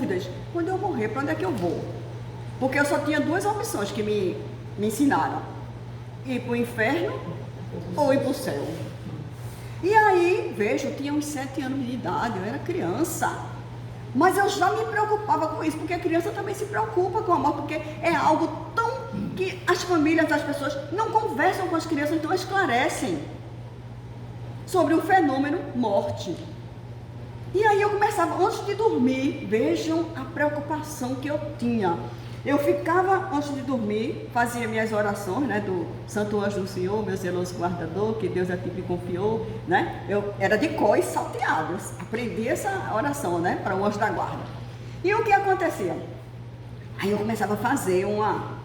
dúvidas, quando eu morrer, para onde é que eu vou? Porque eu só tinha duas opções que me ensinaram: ir para o inferno ou ir para o céu. E aí, veja, eu tinha uns 7 anos de idade, eu era criança. Mas eu já me preocupava com isso, porque a criança também se preocupa com a morte, porque é algo tão que as famílias, as pessoas não conversam com as crianças, então esclarecem sobre o fenômeno morte. E aí eu começava, antes de dormir, vejam a preocupação que eu tinha. Eu ficava, antes de dormir, fazia minhas orações, né, do Santo Anjo do Senhor, meu zeloso guardador, que Deus a ti me confiou, né? Eu era de cor e salteado, aprendi essa oração, né, para o anjo da guarda. E o que acontecia? Aí eu começava a fazer uma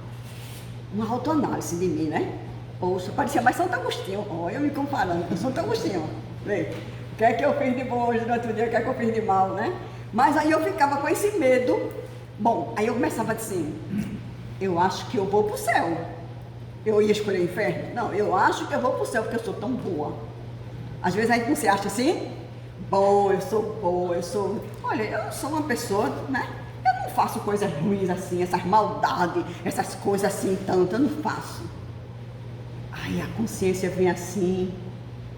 autoanálise de mim, né? Poxa, parecia mais Santo Agostinho, olha eu me comparando com Santo Agostinho, vê? O que é que eu fiz de bom hoje no outro dia, o que é que eu fiz de mal, né? Mas aí eu ficava com esse medo. Bom, aí eu começava assim, eu acho que eu vou para o céu. Eu ia escolher o inferno? Não, eu acho que eu vou para o céu, porque eu sou tão boa. Às vezes a gente não se acha assim, boa, eu sou boa, eu sou... Olha, eu sou uma pessoa, né? Eu não faço coisas ruins assim, essas maldades, essas coisas assim, tanto, eu não faço. Aí a consciência vem assim,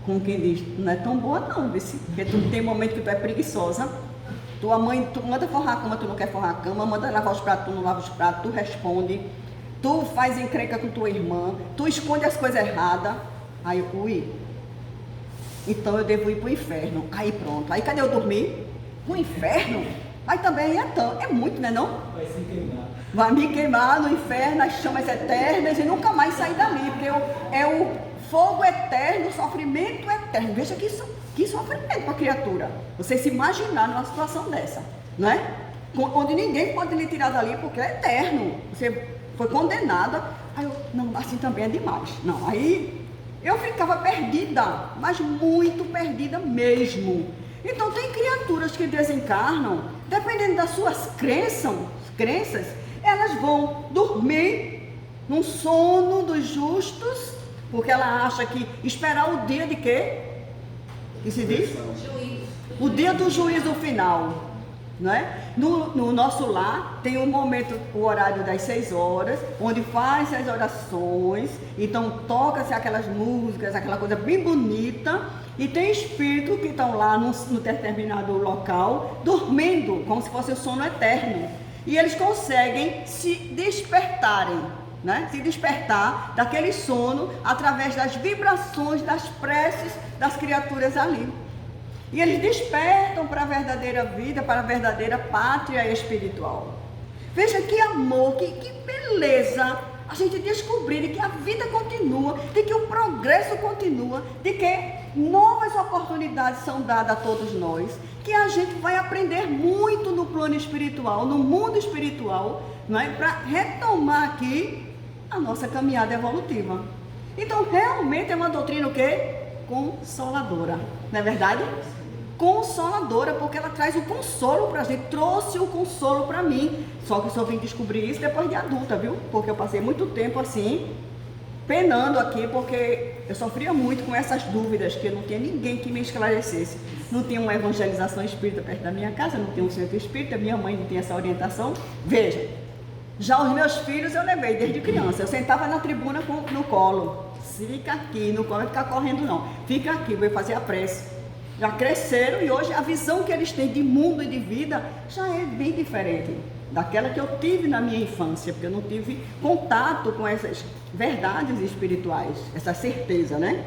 com quem diz, não é tão boa não, porque tu tem momento que tu é preguiçosa. Tua mãe, tu manda forrar a cama, tu não quer forrar a cama, manda lavar os pratos, tu não lava os pratos, tu responde, tu faz encrenca com tua irmã, tu esconde as coisas erradas. Aí eu, então eu devo ir pro inferno. Aí pronto, aí cadê eu dormir? No inferno? Aí também é muito, né não? Vai se queimar. Vai me queimar no inferno, as chamas eternas e nunca mais sair dali, porque é o fogo eterno, o sofrimento eterno. Veja que sofrimento para a criatura. Você se imaginar numa situação dessa, não é? Onde ninguém pode lhe tirar dali porque é eterno. Você foi condenada. Aí eu, não, assim também é demais. Não, aí eu ficava perdida, mas muito perdida mesmo. Então tem criaturas que desencarnam, dependendo das suas crenças, elas vão dormir num sono dos justos, porque ela acha que esperar o dia de quê? Que se diz? Juízo. O dia do juízo final, não é? No nosso lar tem um momento, o horário das 6 horas, onde faz as orações, então toca-se aquelas músicas, aquela coisa bem bonita, e tem espíritos que estão lá no determinado local, dormindo, como se fosse o sono eterno, e eles conseguem se despertarem, né? Se despertar daquele sono através das vibrações, das preces das criaturas ali. E eles despertam para a verdadeira vida, para a verdadeira pátria espiritual. Veja que amor, que beleza a gente descobrir de que a vida continua, de que o progresso continua, de que novas oportunidades são dadas a todos nós, que a gente vai aprender muito no plano espiritual, no mundo espiritual, não é? Para retomar aqui a nossa caminhada evolutiva. Então, realmente é uma doutrina o quê? Consoladora, não é verdade? Consoladora, porque ela traz o consolo para a gente, trouxe o consolo para mim, só que eu só vim descobrir isso depois de adulta, viu? Porque eu passei muito tempo assim, penando aqui, porque eu sofria muito com essas dúvidas, que eu não tinha ninguém que me esclarecesse. Não tinha uma evangelização espírita perto da minha casa, não tinha um centro espírita, minha mãe não tinha essa orientação. Veja, já os meus filhos eu levei desde criança, eu sentava na tribuna no colo, fica aqui, não vai ficar correndo não, fica aqui, vou fazer a prece. Já cresceram e hoje a visão que eles têm de mundo e de vida já é bem diferente daquela que eu tive na minha infância, porque eu não tive contato com essas verdades espirituais, essa certeza, né?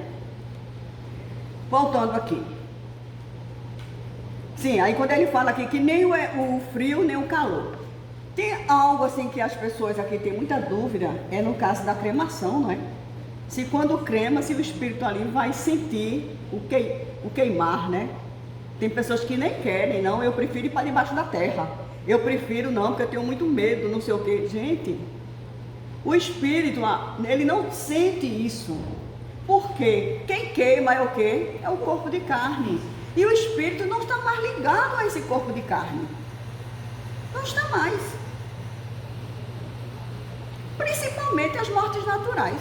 Voltando aqui. Sim, aí quando ele fala aqui que nem o frio nem o calor. Tem algo assim que as pessoas aqui têm muita dúvida, é no caso da cremação, não é? Se quando crema, se o espírito ali vai sentir o queimar, né? Tem pessoas que nem querem, não, eu prefiro ir para debaixo da terra. Eu prefiro não, porque eu tenho muito medo, não sei o quê. Gente, o espírito, ele não sente isso. Por quê? Quem queima é o quê? É o corpo de carne. E o espírito não está mais ligado a esse corpo de carne. Não está mais. Principalmente as mortes naturais.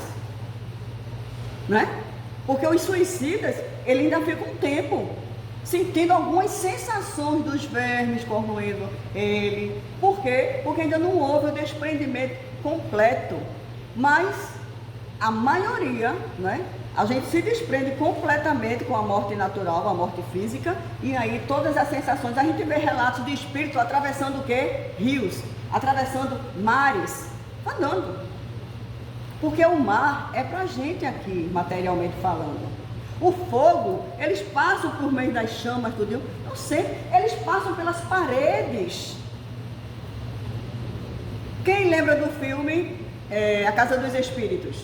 Não é? Porque os suicidas, ele ainda fica um tempo sentindo algumas sensações dos vermes corroendo ele. Por quê? Porque ainda não houve o desprendimento completo. Mas a maioria, né? A gente se desprende completamente com a morte natural, a morte física, e aí todas as sensações, a gente vê relatos de espírito atravessando o quê? Rios, atravessando mares, andando. Porque o mar é pra gente aqui, materialmente falando. O fogo, eles passam por meio das chamas, tudo, não sei, eles passam pelas paredes. Quem lembra do filme A Casa dos Espíritos,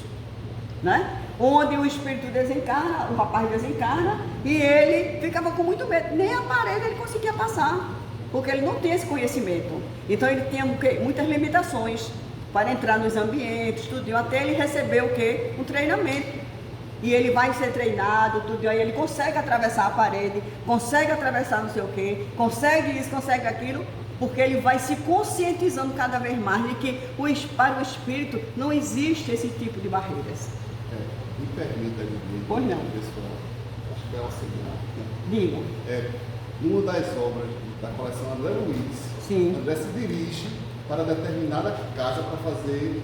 né? Onde o espírito desencarna, o rapaz desencarna, e ele ficava com muito medo, nem a parede ele conseguia passar, porque ele não tinha esse conhecimento. Então ele tinha muitas limitações para entrar nos ambientes, tudo, até ele receber o quê? Um treinamento. E ele vai ser treinado, tudo, aí ele consegue atravessar a parede, consegue atravessar não sei o quê, consegue isso, consegue aquilo, porque ele vai se conscientizando cada vez mais de que para o espírito não existe esse tipo de barreiras. Me permita, pois não, pessoal, acho que é o seguinte. Diga. Numa das obras da coleção André Luiz, sim, André se dirige para determinada casa para fazer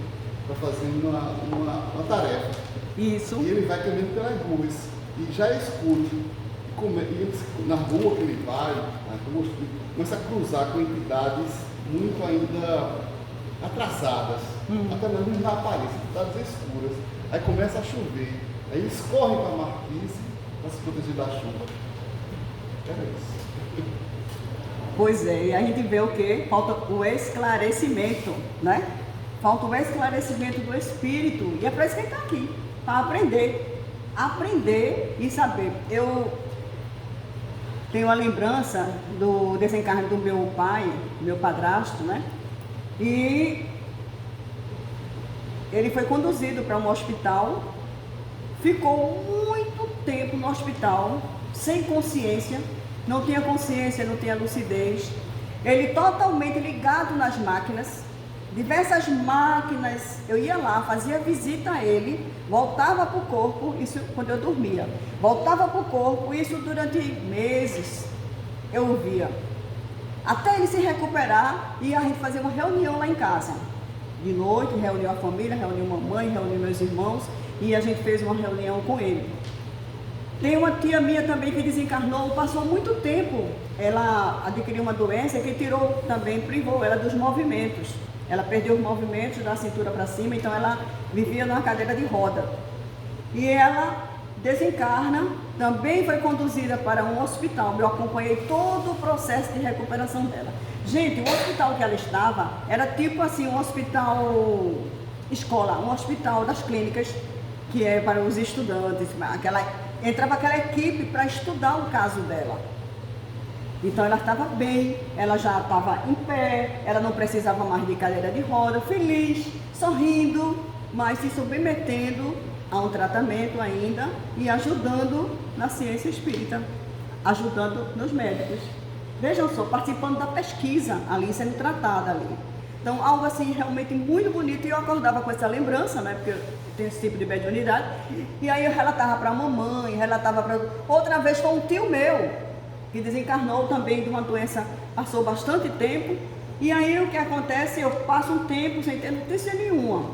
uma tarefa. Isso. E ele vai caminhando pelas ruas e já é escuro. E na rua que ele vai, começa a cruzar com entidades muito ainda atrasadas, até na luz da aparência, entidades escuras. Aí começa a chover, aí eles correm para a marquise para se proteger da chuva. Era isso. Pois é, e a gente vê o quê? Falta o esclarecimento, né? Falta o esclarecimento do espírito. E é para isso que ele está aqui, para aprender. Aprender e saber. Eu tenho a lembrança do desencarne do meu pai, meu padrasto, né? E ele foi conduzido para um hospital, ficou muito tempo no hospital, sem consciência, não tinha consciência, não tinha lucidez. Ele totalmente ligado nas máquinas, diversas máquinas, eu ia lá, fazia visita a ele, voltava para o corpo, isso quando eu dormia, voltava para o corpo, isso durante meses eu via. Até ele se recuperar e a gente fazia uma reunião lá em casa. De noite, reuniu a família, reuniu a mamãe, reuniu meus irmãos e a gente fez uma reunião com ele. Tem uma tia minha também que desencarnou, passou muito tempo, ela adquiriu uma doença que tirou também, privou ela dos movimentos. Ela perdeu os movimentos da cintura para cima, então ela vivia numa cadeira de roda. E ela desencarna, também foi conduzida para um hospital. Eu acompanhei todo o processo de recuperação dela. Gente, o hospital que ela estava era tipo assim, um hospital escola, um hospital das clínicas, que é para os estudantes. Entrava aquela equipe para estudar o caso dela. Então ela estava bem, ela já estava em pé, ela não precisava mais de cadeira de roda, feliz, sorrindo, mas se submetendo a um tratamento ainda e ajudando na ciência espírita, ajudando nos médicos. Vejam só, participando da pesquisa ali, sendo tratada ali. Então, algo assim realmente muito bonito, e eu acordava com essa lembrança, né, porque eu tenho esse tipo de mediunidade, e aí eu relatava para a mamãe, relatava para... Outra vez foi um tio meu, que desencarnou também de uma doença, passou bastante tempo, e aí o que acontece, eu passo um tempo sem ter notícia nenhuma,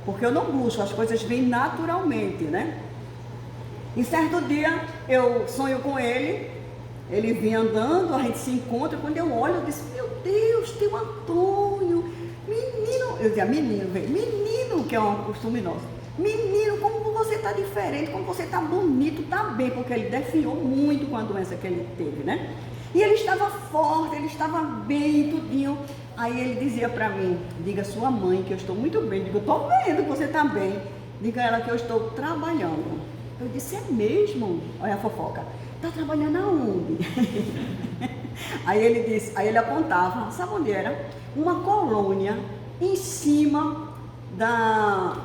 porque eu não busco, as coisas vêm naturalmente, né? Em certo dia, eu sonho com ele, ele vinha andando, a gente se encontra, quando eu olho, eu disse, meu Deus, tio Antônio, menino, eu dizia menino, velho, menino, que é um costume nosso, menino, como você está diferente, como você está bonito, está bem, porque ele definhou muito com a doença que ele teve, né? E ele estava forte, ele estava bem, tudinho. Aí ele dizia para mim, diga à sua mãe que eu estou muito bem. Eu digo, eu estou vendo que você está bem. Diga a ela que eu estou trabalhando. Eu disse, é mesmo? Olha a fofoca. Está trabalhando aonde? Aí ele disse, aí ele apontava, sabe onde era? Uma colônia em cima da...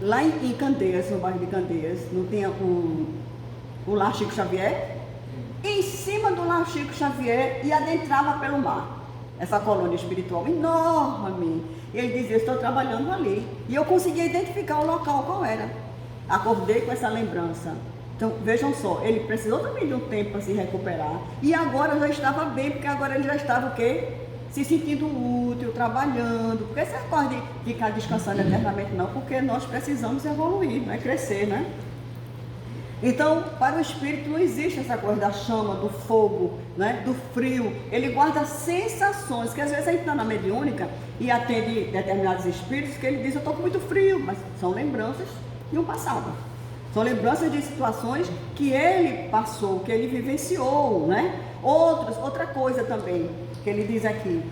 Lá em Candeias, no bairro de Candeias, não tinha o Lar Chico Xavier? Em cima do Lar Chico Xavier e adentrava pelo mar. Essa colônia espiritual enorme. E ele dizia, estou trabalhando ali. E eu conseguia identificar o local qual era. Acordei com essa lembrança. Então, vejam só, ele precisou também de um tempo para se recuperar. E agora já estava bem, porque agora ele já estava o quê? Se sentindo útil, trabalhando. Porque você não pode ficar descansando eternamente, não, porque nós precisamos evoluir, né? Crescer, né? Então, para o espírito não existe essa coisa da chama, do fogo, né? Do frio. Ele guarda sensações, que às vezes a gente está na mediúnica e atende determinados espíritos que ele diz, eu estou com muito frio, mas são lembranças de um passado. São lembranças de situações que ele passou, que ele vivenciou, né? Outra coisa também, que ele diz aqui,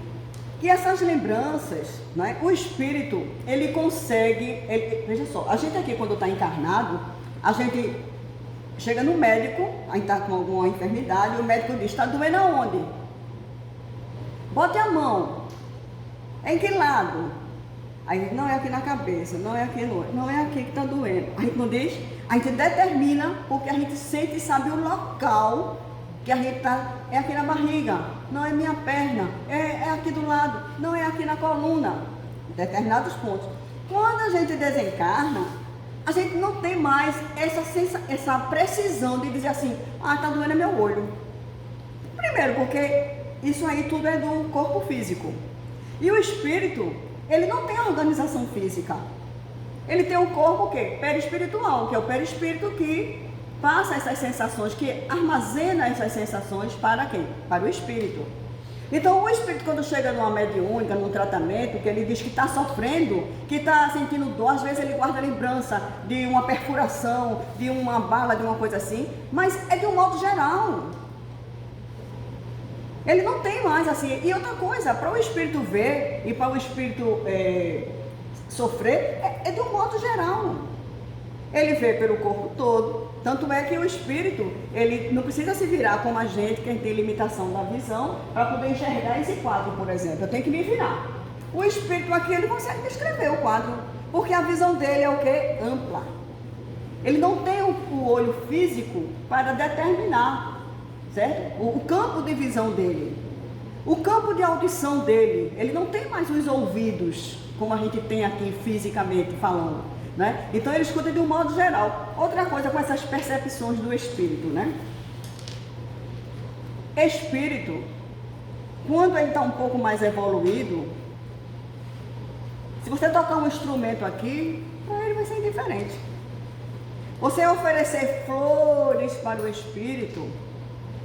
que essas lembranças, né? O espírito, ele consegue, veja só, a gente aqui quando está encarnado, a gente chega no médico, a gente está com alguma enfermidade, o médico diz, está doendo aonde? Bote a mão. Em que lado? Aí não é aqui na cabeça, não é aqui, não é aqui que está doendo. A gente não diz, a gente determina porque a gente sente e sabe o local que a gente está, é aqui na barriga, não é minha perna, é aqui do lado, não é aqui na coluna, determinados pontos. Quando a gente desencarna, a gente não tem mais essa precisão de dizer assim, está doendo meu olho. Primeiro, porque isso aí tudo é do corpo físico. E o espírito, ele não tem a organização física. Ele tem um corpo o quê? Perispiritual, que é o perispírito que passa essas sensações, que armazena essas sensações para quem? Para o espírito. Então, o espírito, quando chega numa mediúnica, num tratamento, que ele diz que está sofrendo, que está sentindo dor, às vezes ele guarda lembrança de uma perfuração, de uma bala, de uma coisa assim, mas é de um modo geral. Ele não tem mais assim. E outra coisa, para o espírito ver e para o espírito sofrer, é de um modo geral. Ele vê pelo corpo todo. Tanto é que o espírito, ele não precisa se virar como a gente, que tem limitação da visão, para poder enxergar esse quadro, por exemplo. Eu tenho que me virar. O espírito aqui, ele consegue descrever o quadro, porque a visão dele é o quê? Ampla. Ele não tem o olho físico para determinar, certo? O campo de visão dele. O campo de audição dele, ele não tem mais os ouvidos, como a gente tem aqui fisicamente falando. Né? Então ele escuta de um modo geral. Outra coisa com essas percepções do espírito, né? Espírito, quando ele está um pouco mais evoluído, se você tocar um instrumento aqui, para ele vai ser indiferente. Você oferecer flores para o espírito,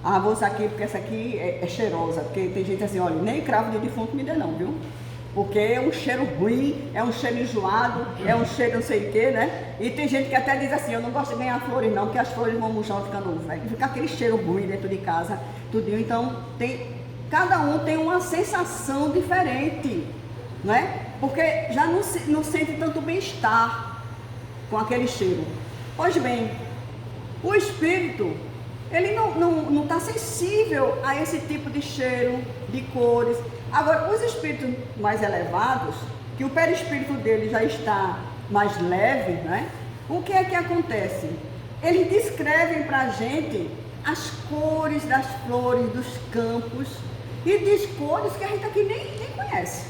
vou usar aqui porque essa aqui é cheirosa, porque tem gente assim, olha, nem cravo de defunto me dê não, viu? Porque é um cheiro ruim, é um cheiro enjoado, é um cheiro não sei o que, né? E tem gente que até diz assim, eu não gosto de ganhar flores não, porque as flores vão murchar ficando velho. Fica aquele cheiro ruim dentro de casa, tudinho. Então, cada um tem uma sensação diferente, né? Porque já não sente tanto bem-estar com aquele cheiro. Pois bem, o espírito, ele não está sensível a esse tipo de cheiro, de cores. Agora, os espíritos mais elevados, que o perispírito dele já está mais leve, né? O que é que acontece? Eles descrevem para a gente as cores das flores, dos campos, e diz cores que a gente aqui nem conhece.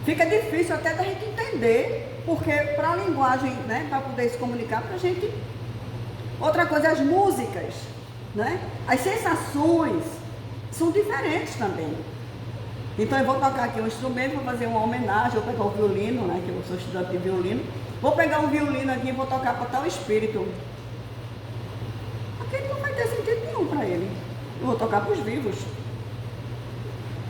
Fica difícil até da gente entender, porque para a linguagem, né, para poder se comunicar para a gente. Outra coisa, as músicas, né? As sensações são diferentes também. Então eu vou tocar aqui um instrumento, vou fazer uma homenagem, vou pegar o violino, né, que eu sou estudante de violino, vou pegar um violino aqui e vou tocar para tal espírito. Aquele não vai ter sentido nenhum para ele. Eu vou tocar para os vivos.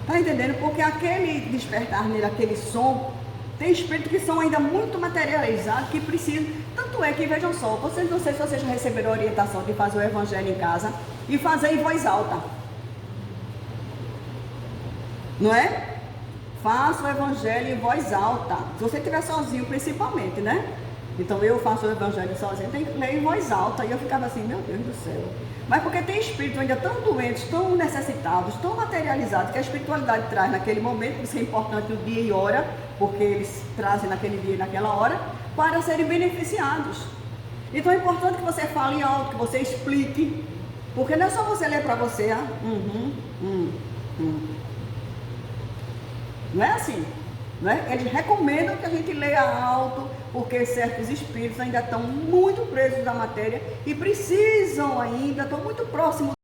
Tá entendendo? Porque aquele despertar nele, aquele som, tem espíritos que são ainda muito materializados, que precisam. Tanto é que, vejam só, vocês não sei se vocês já receberam a orientação de fazer o evangelho em casa e fazer em voz alta. Não é? Faça o evangelho em voz alta. Se você estiver sozinho, principalmente, né? Então eu faço o evangelho sozinho, tem que ler em voz alta. E eu ficava assim, meu Deus do céu. Mas porque tem espíritos ainda tão doentes, tão necessitados, tão materializados, que a espiritualidade traz naquele momento, por isso é importante o dia e hora, porque eles trazem naquele dia e naquela hora, para serem beneficiados. Então é importante que você fale alto, que você explique. Porque não é só você ler para você, Não é assim. né? Eles recomendam que a gente leia alto, porque certos espíritos ainda estão muito presos à matéria e precisam ainda, estão muito próximos